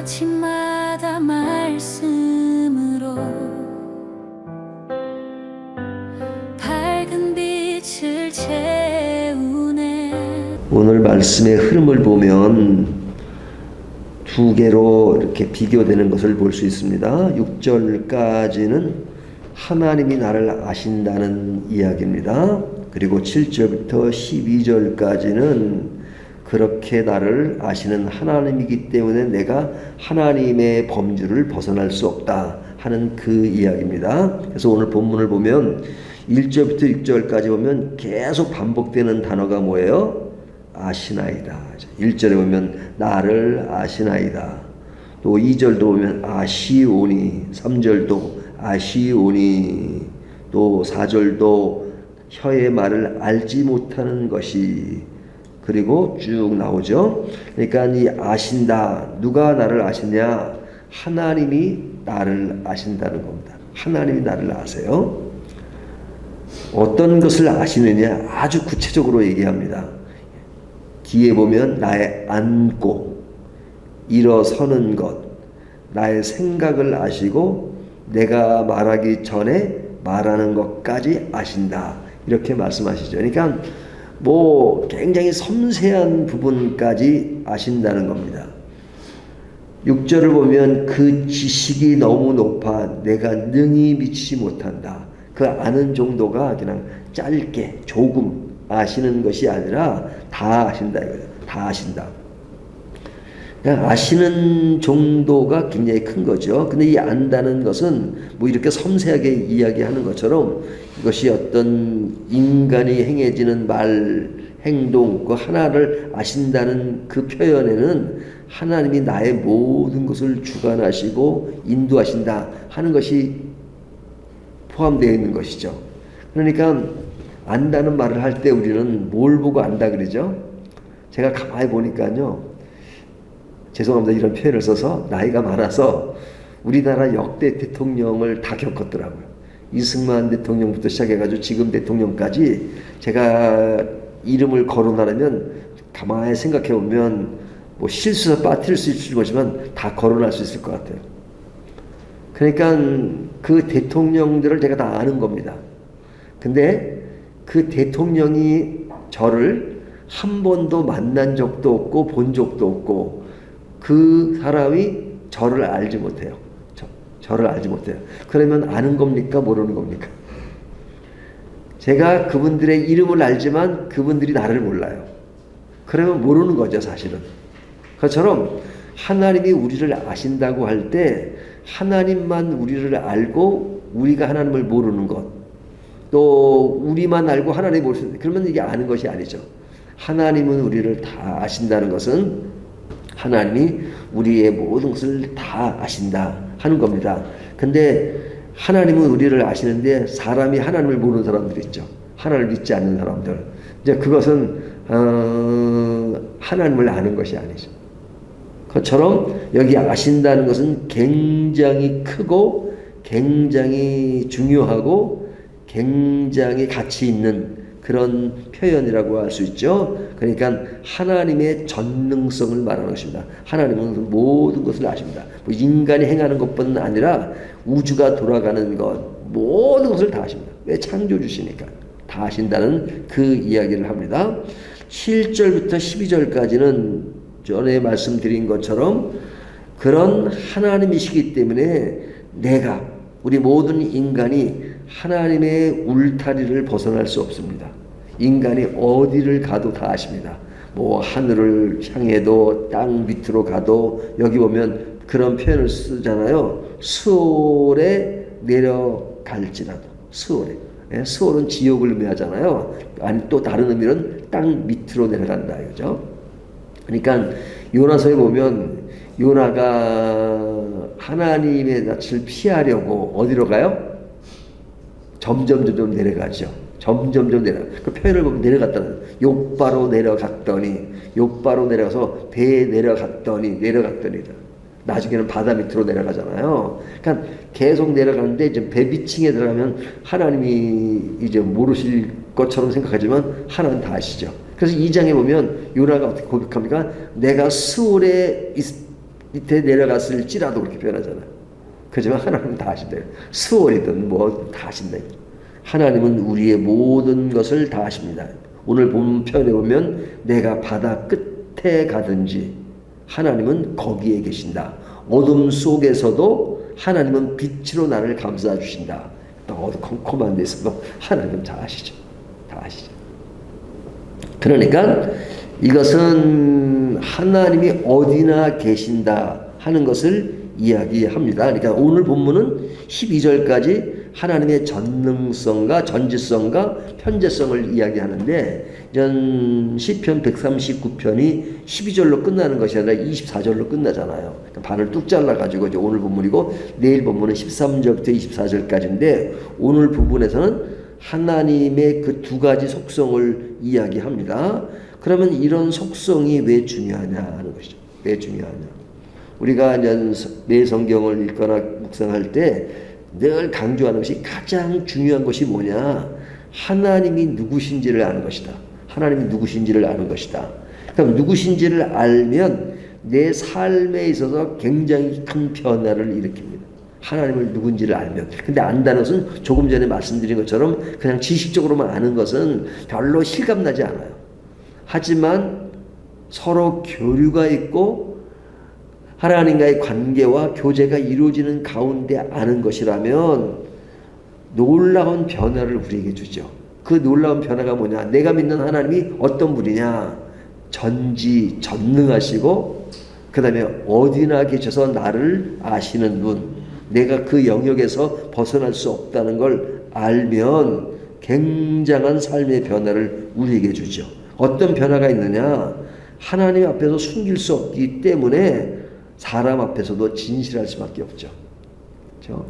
아침마다 말씀으로 밝은 빛을 채우네. 오늘 말씀의 흐름을 보면 두 개로 이렇게 비교되는 것을 볼 수 있습니다. 6절까지는 하나님이 나를 아신다는 이야기입니다. 그리고 7절부터 12절까지는 그렇게 나를 아시는 하나님이기 때문에 내가 하나님의 범주를 벗어날 수 없다 하는 그 이야기입니다. 그래서 오늘 본문을 보면 1절부터 6절까지 보면 계속 반복되는 단어가 뭐예요? 아시나이다. 1절에 보면 나를 아시나이다. 또 2절도 보면 아시오니, 3절도 아시오니, 또 4절도 혀의 말을 알지 못하는 것이, 그리고 쭉 나오죠. 그러니까 이 아신다, 누가 나를 아시냐? 하나님이 나를 아신다는 겁니다. 하나님이 나를 아세요. 어떤 것을 아시느냐? 아주 구체적으로 얘기합니다. 뒤에 보면 나의 앉고 일어서는 것, 나의 생각을 아시고 내가 말하기 전에 말하는 것까지 아신다, 이렇게 말씀하시죠. 그러니까 뭐 굉장히 섬세한 부분까지 아신다는 겁니다. 6절을 보면 그 지식이 너무 높아 내가 능히 미치지 못한다. 그 아는 정도가 그냥 짧게 조금 아시는 것이 아니라 다 아신다 이거죠. 다 아신다. 그냥 아시는 정도가 굉장히 큰 거죠. 근데 이 안다는 것은 뭐 이렇게 섬세하게 이야기하는 것처럼 이것이 어떤 인간이 행해지는 말, 행동, 그 하나를 아신다는 그 표현에는 하나님이 나의 모든 것을 주관하시고 인도하신다 하는 것이 포함되어 있는 것이죠. 그러니까 안다는 말을 할 때 우리는 뭘 보고 안다 그러죠? 제가 가만히 보니까요, 죄송합니다, 이런 표현을 써서, 나이가 많아서 우리나라 역대 대통령을 다 겪었더라고요. 이승만 대통령부터 시작해가지고 지금 대통령까지 제가 이름을 거론하려면 가만히 생각해보면 뭐 실수해서 빠뜨릴 수 있을 거지만 다 거론할 수 있을 것 같아요. 그러니까 그 대통령들을 제가 다 아는 겁니다. 근데 그 대통령이 저를 한 번도 만난 적도 없고 본 적도 없고 그 사람이 저를 알지 못해요. 저를 알지 못해요. 그러면 아는 겁니까? 모르는 겁니까? 제가 그분들의 이름을 알지만 그분들이 나를 몰라요. 그러면 모르는 거죠, 사실은. 그것처럼 하나님이 우리를 아신다고 할 때 하나님만 우리를 알고 우리가 하나님을 모르는 것, 또 우리만 알고 하나님이 모르는 것, 그러면 이게 아는 것이 아니죠. 하나님은 우리를 다 아신다는 것은 하나님이 우리의 모든 것을 다 아신다 하는 겁니다. 근데 하나님은 우리를 아시는데 사람이 하나님을 모르는 사람들이 있죠. 하나님을 믿지 않는 사람들. 이제 그것은 하나님을 아는 것이 아니죠. 그것처럼 여기 아신다는 것은 굉장히 크고 굉장히 중요하고 굉장히 가치 있는 그런 표현이라고 할 수 있죠. 그러니까 하나님의 전능성을 말하는 것입니다. 하나님은 모든 것을 아십니다. 뭐 인간이 행하는 것뿐만 아니라 우주가 돌아가는 것, 모든 것을 다 아십니다. 왜? 창조주시니까 다 아신다는 그 이야기를 합니다. 7절부터 12절까지는 전에 말씀드린 것처럼 그런 하나님이시기 때문에 내가, 우리 모든 인간이 하나님의 울타리를 벗어날 수 없습니다. 인간이 어디를 가도 다 아십니다. 뭐 하늘을 향해도 땅 밑으로 가도, 여기 보면 그런 표현을 쓰잖아요. 수월에 내려갈지라도. 수월에. 수월은 지옥을 의미하잖아요. 아니, 또 다른 의미는 땅 밑으로 내려간다 이거죠. 그러니까 요나서에 보면 요나가 하나님의 낯을 피하려고 어디로 가요? 점점 내려가죠. 점점 내려. 그 표현을 보면 내려갔다는, 욕바로 내려갔더니, 욕바로 내려가서 배에 내려갔더니 나중에는 바다 밑으로 내려가잖아요. 그러니까 계속 내려가는데 이제 배 밑층에 들어가면 하나님이 이제 모르실 것처럼 생각하지만 하나님 다 아시죠. 그래서 2장에 보면 요나가 어떻게 고백합니까? 내가 스올에 밑에 내려갔을지라도 그렇게 표현하잖아요. 그렇지만 하나님은 다 아신대요. 수월이든 뭐 다 아신다. 하나님은 우리의 모든 것을 다 아십니다. 오늘 본 편에 보면 내가 바다 끝에 가든지 하나님은 거기에 계신다. 어둠 속에서도 하나님은 빛으로 나를 감싸 주신다. 또 어디 컴컴한 데서도 하나님은 다 아시죠. 다 아시죠. 그러니까 이것은 하나님이 어디나 계신다 하는 것을 이야기합니다. 그러니까 오늘 본문은 12절까지 하나님의 전능성과 전지성과 편재성을 이야기하는데 시편 139편이 12절로 끝나는 것이 아니라 24절로 끝나잖아요. 그러니까 반을 뚝 잘라가지고 이제 오늘 본문이고 내일 본문은 13절부터 24절까지인데 오늘 부분에서는 하나님의 그 두 가지 속성을 이야기합니다. 그러면 이런 속성이 왜 중요하냐 하는 것이죠. 왜 중요하냐. 우리가 매 성경을 읽거나 묵상할 때 늘 강조하는 것이 가장 중요한 것이 뭐냐. 하나님이 누구신지를 아는 것이다. 하나님이 누구신지를 아는 것이다. 그럼 누구신지를 알면 내 삶에 있어서 굉장히 큰 변화를 일으킵니다. 하나님을 누군지를 알면. 근데 안다는 것은 조금 전에 말씀드린 것처럼 그냥 지식적으로만 아는 것은 별로 실감나지 않아요. 하지만 서로 교류가 있고 하나님과의 관계와 교제가 이루어지는 가운데 아는 것이라면 놀라운 변화를 우리에게 주죠. 그 놀라운 변화가 뭐냐? 내가 믿는 하나님이 어떤 분이냐? 전능하시고 그 다음에 어디나 계셔서 나를 아시는 분, 내가 그 영역에서 벗어날 수 없다는 걸 알면 굉장한 삶의 변화를 우리에게 주죠. 어떤 변화가 있느냐? 하나님 앞에서 숨길 수 없기 때문에 사람 앞에서도 진실할 수밖에 없죠. 그렇죠?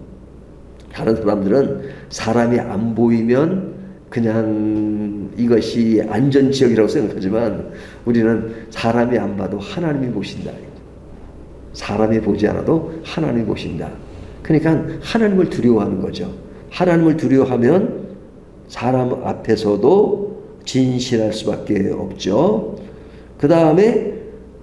다른 사람들은 사람이 안 보이면 그냥 이것이 안전지역이라고 생각하지만 우리는 사람이 안 봐도 하나님이 보신다. 사람이 보지 않아도 하나님이 보신다. 그러니까 하나님을 두려워하는 거죠. 하나님을 두려워하면 사람 앞에서도 진실할 수밖에 없죠. 그 다음에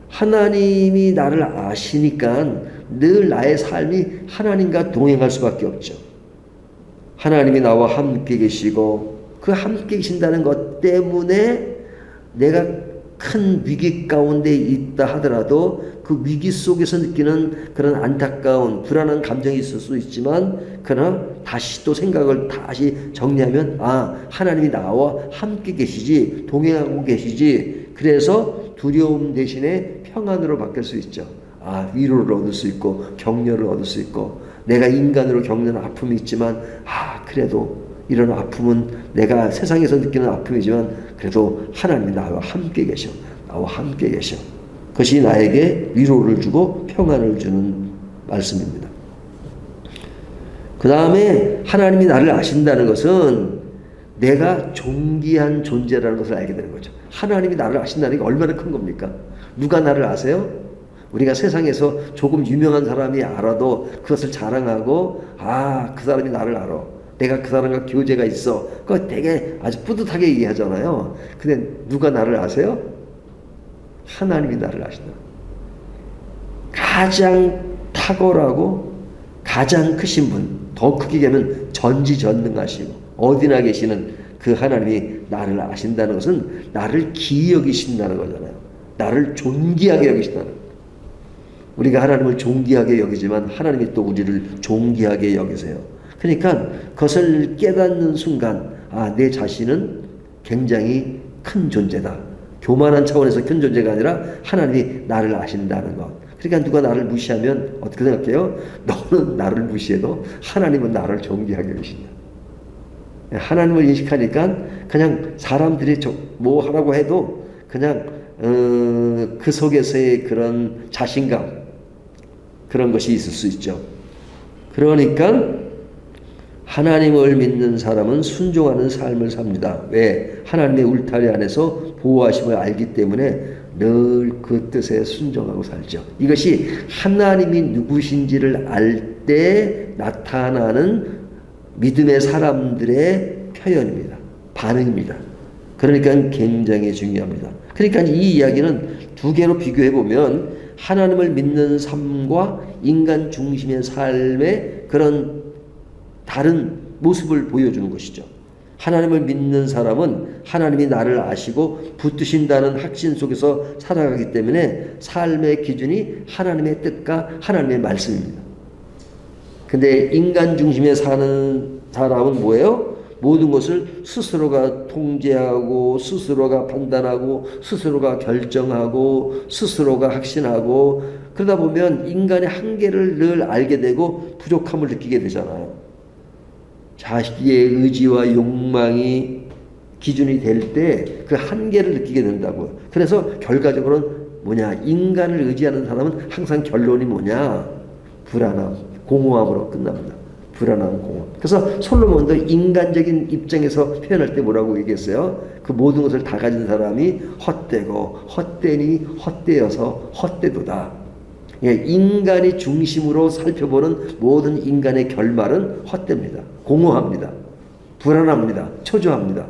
하나님이 나를 아시니까 늘 나의 삶이 하나님과 동행할 수밖에 없죠. 하나님이 나와 함께 계시고 그 함께 계신다는 것 때문에 내가 큰 위기 가운데 있다 하더라도 그 위기 속에서 느끼는 그런 안타까운 불안한 감정이 있을 수 있지만 그러나 다시 또 생각을 다시 정리하면 하나님이 나와 함께 계시지 동행하고 계시지 그래서 두려움 대신에 평안으로 바뀔 수 있죠. 위로를 얻을 수 있고 격려를 얻을 수 있고 내가 인간으로 겪는 아픔이 있지만 그래도 이런 아픔은 내가 세상에서 느끼는 아픔이지만 그래도 하나님이 나와 함께 계셔. 나와 함께 계셔. 그것이 나에게 위로를 주고 평안을 주는 말씀입니다. 그 다음에 하나님이 나를 아신다는 것은 내가 존귀한 존재라는 것을 알게 되는 거죠. 하나님이 나를 아신다는 게 얼마나 큰 겁니까? 누가 나를 아세요? 우리가 세상에서 조금 유명한 사람이 알아도 그것을 자랑하고 그 사람이 나를 알아. 내가 그 사람과 교제가 있어. 그거 되게 아주 뿌듯하게 얘기하잖아요. 근데 누가 나를 아세요? 하나님이 나를 아신다. 가장 탁월하고 가장 크신 분, 더 크게 얘기하면 전지전능하시고 어디나 계시는 그 하나님이 나를 아신다는 것은 나를 기이 여기신다는 거잖아요. 나를 존귀하게 여기신다는 거예요. 우리가 하나님을 존귀하게 여기지만 하나님이 또 우리를 존귀하게 여기세요. 그러니까 그것을 깨닫는 순간 내 자신은 굉장히 큰 존재다. 교만한 차원에서 큰 존재가 아니라 하나님이 나를 아신다는 것. 그러니까 누가 나를 무시하면 어떻게 생각해요? 너는 나를 무시해도 하나님은 나를 존귀하게 여기신다. 하나님을 인식하니까 그냥 사람들이 뭐 하라고 해도 그냥 그 속에서의 그런 자신감 그런 것이 있을 수 있죠. 그러니까 하나님을 믿는 사람은 순종하는 삶을 삽니다. 왜? 하나님의 울타리 안에서 보호하심을 알기 때문에 늘 그 뜻에 순종하고 살죠. 이것이 하나님이 누구신지를 알 때 나타나는 믿음의 사람들의 표현입니다. 반응입니다. 그러니까 굉장히 중요합니다. 그러니까 이 이야기는 두 개로 비교해 보면 하나님을 믿는 삶과 인간 중심의 삶의 그런 다른 모습을 보여주는 것이죠. 하나님을 믿는 사람은 하나님이 나를 아시고 붙드신다는 확신 속에서 살아가기 때문에 삶의 기준이 하나님의 뜻과 하나님의 말씀입니다. 근데 인간 중심에 사는 사람은 뭐예요? 모든 것을 스스로가 통제하고 스스로가 판단하고 스스로가 결정하고 스스로가 확신하고 그러다 보면 인간의 한계를 늘 알게 되고 부족함을 느끼게 되잖아요. 자기의 의지와 욕망이 기준이 될 때 그 한계를 느끼게 된다고요. 그래서 결과적으로는 뭐냐? 인간을 의지하는 사람은 항상 결론이 뭐냐? 불안함, 공허함으로 끝납니다. 불안함, 공허함. 그래서 솔로몬도 인간적인 입장에서 표현할 때 뭐라고 얘기했어요? 그 모든 것을 다 가진 사람이 헛되고 헛되니 헛되어서 헛되도다. 예, 인간이 중심으로 살펴보는 모든 인간의 결말은 헛됩니다. 공허합니다. 불안합니다. 초조합니다.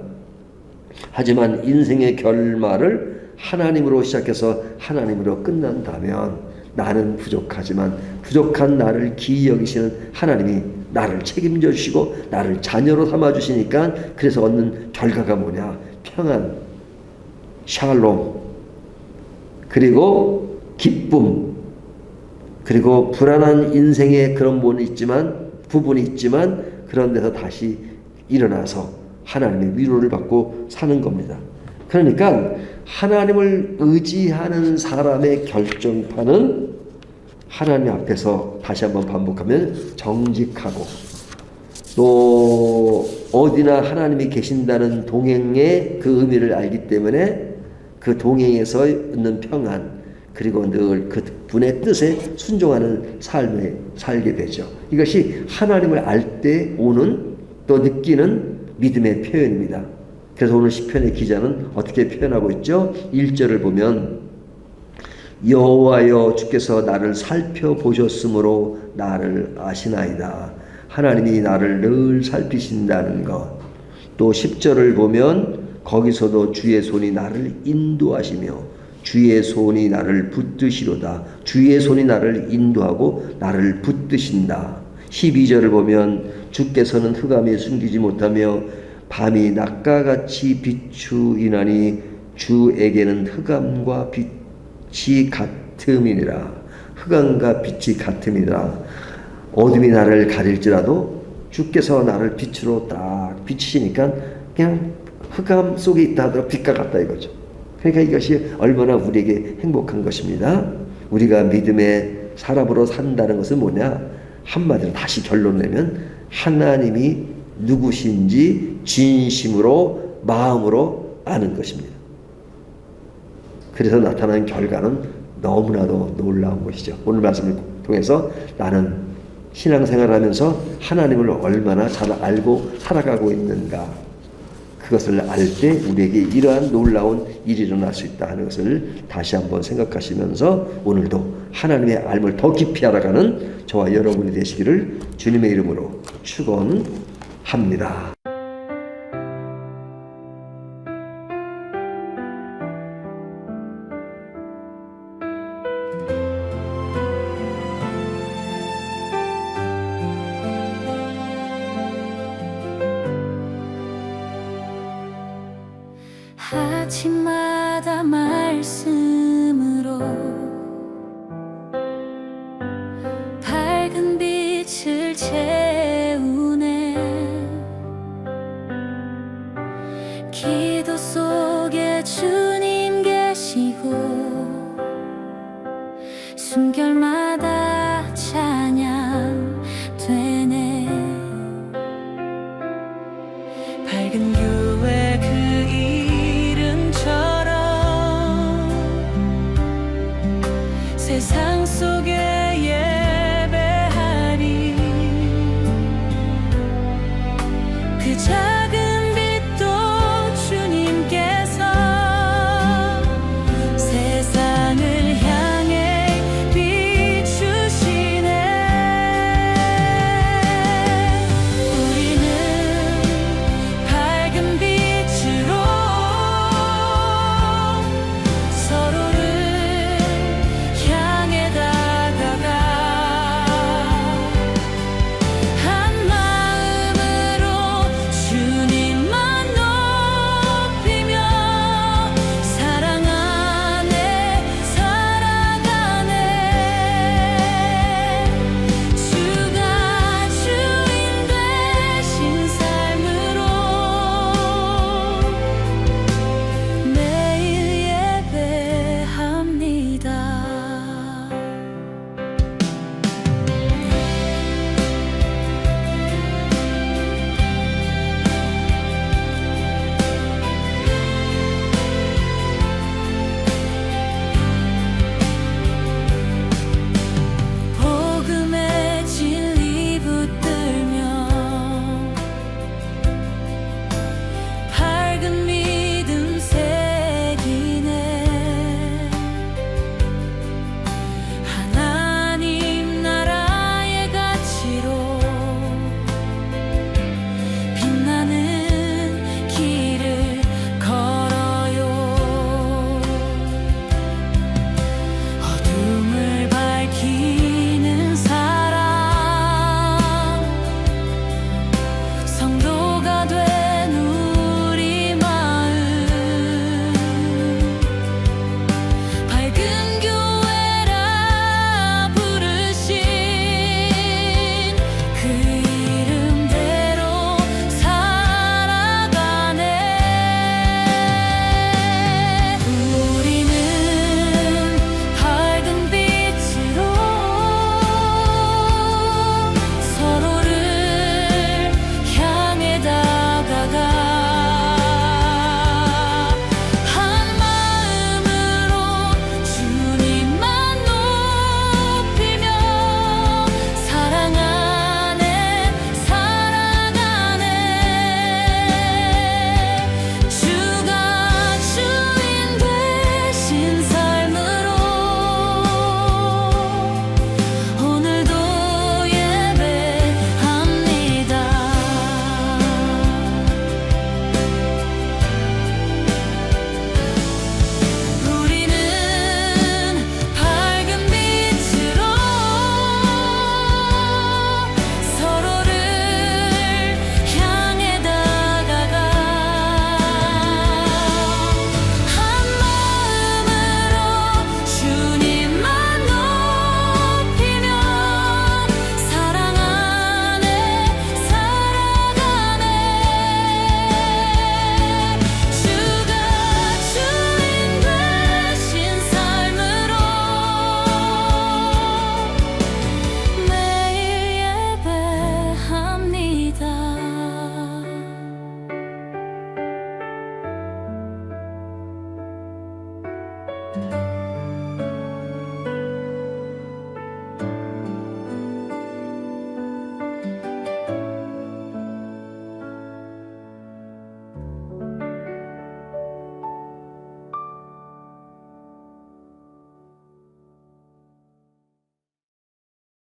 하지만 인생의 결말을 하나님으로 시작해서 하나님으로 끝난다면 나는 부족하지만 부족한 나를 기이 여기시는 하나님이 나를 책임져 주시고 나를 자녀로 삼아 주시니까 그래서 얻는 결과가 뭐냐? 평안, 샬롬, 그리고 기쁨, 그리고 불안한 인생의 그런 부분이 있지만 그런 데서 다시 일어나서 하나님의 위로를 받고 사는 겁니다. 그러니까 하나님을 의지하는 사람의 결정판은 하나님 앞에서 다시 한번 반복하면 정직하고 또 어디나 하나님이 계신다는 동행의 그 의미를 알기 때문에 그 동행에서 얻는 평안 그리고 늘 그분의 뜻에 순종하는 삶을 살게 되죠. 이것이 하나님을 알 때 오는 또 느끼는 믿음의 표현입니다. 그래서 오늘 시편의 기자는 어떻게 표현하고 있죠? 1절을 보면 여호와여 주께서 나를 살펴보셨으므로 나를 아시나이다. 하나님이 나를 늘 살피신다는 것. 또 10절을 보면 거기서도 주의 손이 나를 인도하시며 주의 손이 나를 붙드시로다. 주의 손이 나를 인도하고 나를 붙드신다. 12절을 보면 주께서는 흑암에 숨기지 못하며 밤이 낮과 같이 비추이나니 주에게는 흑암과 빛이 같음이니라. 흑암과 빛이 같음이라. 어둠이 나를 가릴지라도 주께서 나를 빛으로 딱 비치시니까 그냥 흑암 속에 있다 하더라도 빛과 같다 이거죠. 그러니까 이것이 얼마나 우리에게 행복한 것입니다. 우리가 믿음의 사람으로 산다는 것은 뭐냐? 한마디로 다시 결론 내면 하나님이 누구신지 진심으로 마음으로 아는 것입니다. 그래서 나타난 결과는 너무나도 놀라운 것이죠. 오늘 말씀을 통해서 나는 신앙생활을 하면서 하나님을 얼마나 잘 알고 살아가고 있는가, 그것을 알 때 우리에게 이러한 놀라운 일이 일어날 수 있다 하는 것을 다시 한번 생각하시면서 오늘도 하나님의 알을 더 깊이 알아가는 저와 여러분이 되시기를 주님의 이름으로 축원합니다. 아침마다 말씀